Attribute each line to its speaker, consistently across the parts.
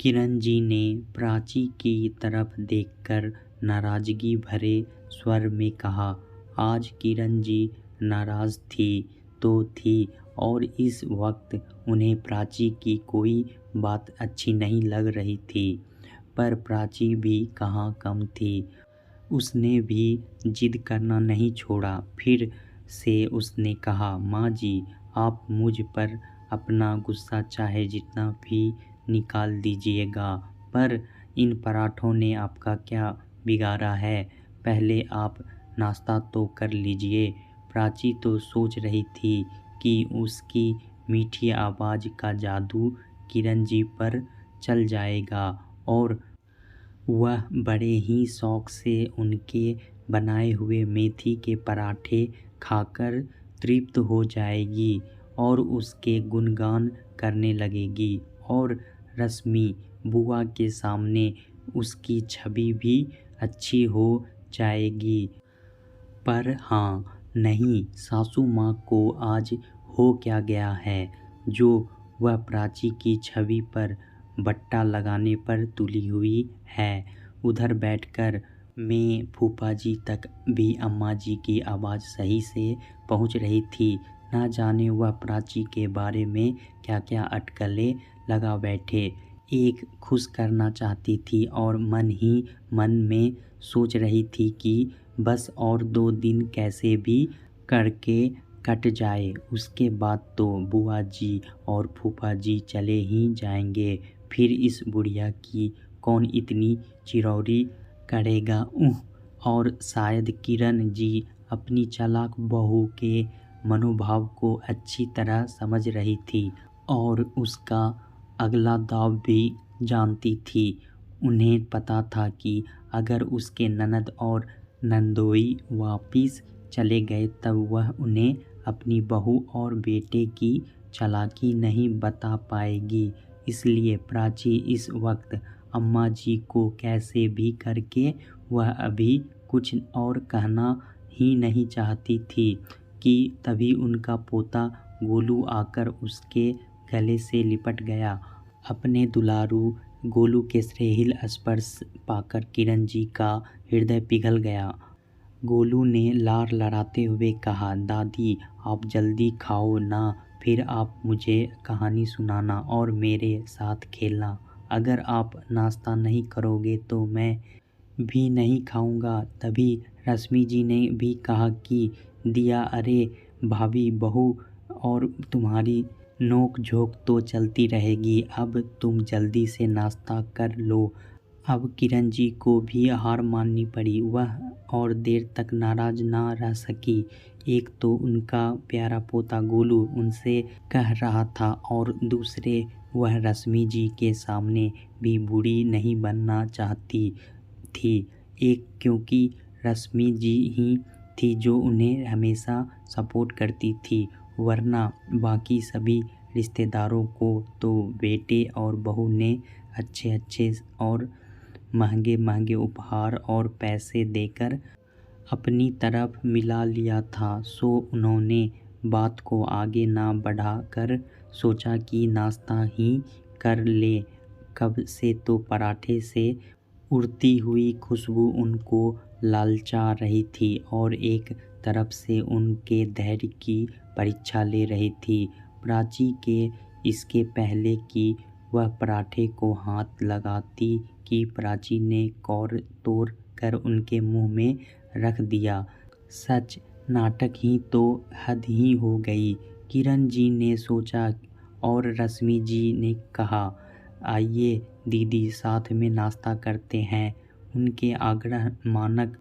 Speaker 1: किरण जी ने प्राची की तरफ देखकर नाराजगी भरे स्वर में कहा। आज किरण जी नाराज थी तो थी, और इस वक्त उन्हें प्राची की कोई बात अच्छी नहीं लग रही थी। पर प्राची भी कहाँ कम थी, उसने भी जिद करना नहीं छोड़ा। फिर से उसने कहा, माँ जी, आप मुझ पर अपना गुस्सा चाहे जितना भी निकाल दीजिएगा, पर इन पराठों ने आपका क्या बिगाड़ा है? पहले आप नाश्ता तो कर लीजिए। प्राची तो सोच रही थी कि उसकी मीठी आवाज़ का जादू किरण जी पर चल जाएगा और वह बड़े ही शौक से उनके बनाए हुए मेथी के पराठे खाकर तृप्त हो जाएगी और उसके गुणगान करने लगेगी, और रश्मि बुआ के सामने उसकी छवि भी अच्छी हो जाएगी। पर हाँ, नहीं, सासू माँ को आज हो क्या गया है जो वह प्राची की छवि पर बट्टा लगाने पर तुली हुई है। उधर बैठकर मैं फूफा जी तक भी अम्मा जी की आवाज़ सही से पहुंच रही थी। ना जाने वह प्राची के बारे में क्या क्या अटकलें लगा बैठे। एक खुश करना चाहती थी और मन ही मन में सोच रही थी कि बस और 2 दिन कैसे भी करके कट जाए, उसके बाद तो बुआ जी और फूफा जी चले ही जाएंगे। फिर इस बुढ़िया की कौन इतनी चिरौरी करेगा। और शायद किरण जी अपनी चालाक बहू के मनोभाव को अच्छी तरह समझ रही थी और उसका अगला दाव भी जानती थी। उन्हें पता था कि अगर उसके ननद और नंदोई वापिस चले गए तब वह उन्हें अपनी बहू और बेटे की चालाकी नहीं बता पाएगी। इसलिए प्राची इस वक्त अम्मा जी को कैसे भी करके वह अभी कुछ और कहना ही नहीं चाहती थी कि तभी उनका पोता गोलू आकर उसके गले से लिपट गया। अपने दुलारू गोलू के श्रीहील स्पर्श पाकर किरण जी का हृदय पिघल गया। गोलू ने लार लड़ाते हुए कहा, दादी आप जल्दी खाओ ना, फिर आप मुझे कहानी सुनाना और मेरे साथ खेलना। अगर आप नाश्ता नहीं करोगे तो मैं भी नहीं खाऊंगा। तभी रश्मि जी ने भी कहा कि दिया, अरे भाभी बहू और तुम्हारी नोक झोंक तो चलती रहेगी, अब तुम जल्दी से नाश्ता कर लो। अब किरण जी को भी हार माननी पड़ी। वह और देर तक नाराज ना रह सकी। एक तो उनका प्यारा पोता गोलू उनसे कह रहा था और दूसरे वह रश्मि जी के सामने भी बूढ़ी नहीं बनना चाहती थी। एक क्योंकि रश्मि जी ही थी जो उन्हें हमेशा सपोर्ट करती थी, वरना बाकी सभी रिश्तेदारों को तो बेटे और बहू ने अच्छे अच्छे और महंगे महंगे उपहार और पैसे देकर अपनी तरफ मिला लिया था। सो उन्होंने बात को आगे ना बढ़ाकर सोचा कि नाश्ता ही कर ले। कब से तो पराठे से उड़ती हुई खुशबू उनको लालचा रही थी और एक तरफ से उनके धैर्य की परीक्षा ले रही थी। प्राची के इसके पहले कि वह पराठे को हाथ लगाती कि प्राची ने कौर तोड़ कर उनके मुंह में रख दिया। सच नाटक ही तो हद ही हो गई। किरण जी ने सोचा और रश्मि जी ने कहा, आइए दीदी साथ में नाश्ता करते हैं। उनके आग्रह मानक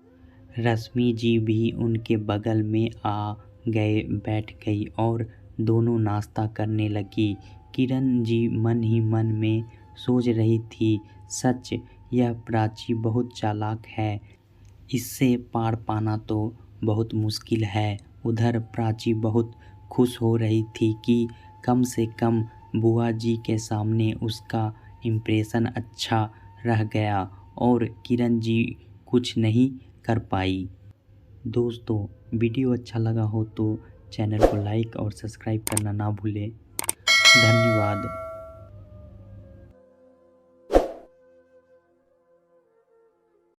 Speaker 1: रश्मि जी भी उनके बगल में आ गए बैठ गई और दोनों नाश्ता करने लगी। किरण जी मन ही मन में सोच रही थी, सच यह प्राची बहुत चालाक है, इससे पार पाना तो बहुत मुश्किल है। उधर प्राची बहुत खुश हो रही थी कि कम से कम बुआ जी के सामने उसका इम्प्रेशन अच्छा रह गया और किरण जी कुछ नहीं कर पाई। दोस्तों, वीडियो अच्छा लगा हो तो चैनल को लाइक और सब्सक्राइब करना ना भूलें। धन्यवाद।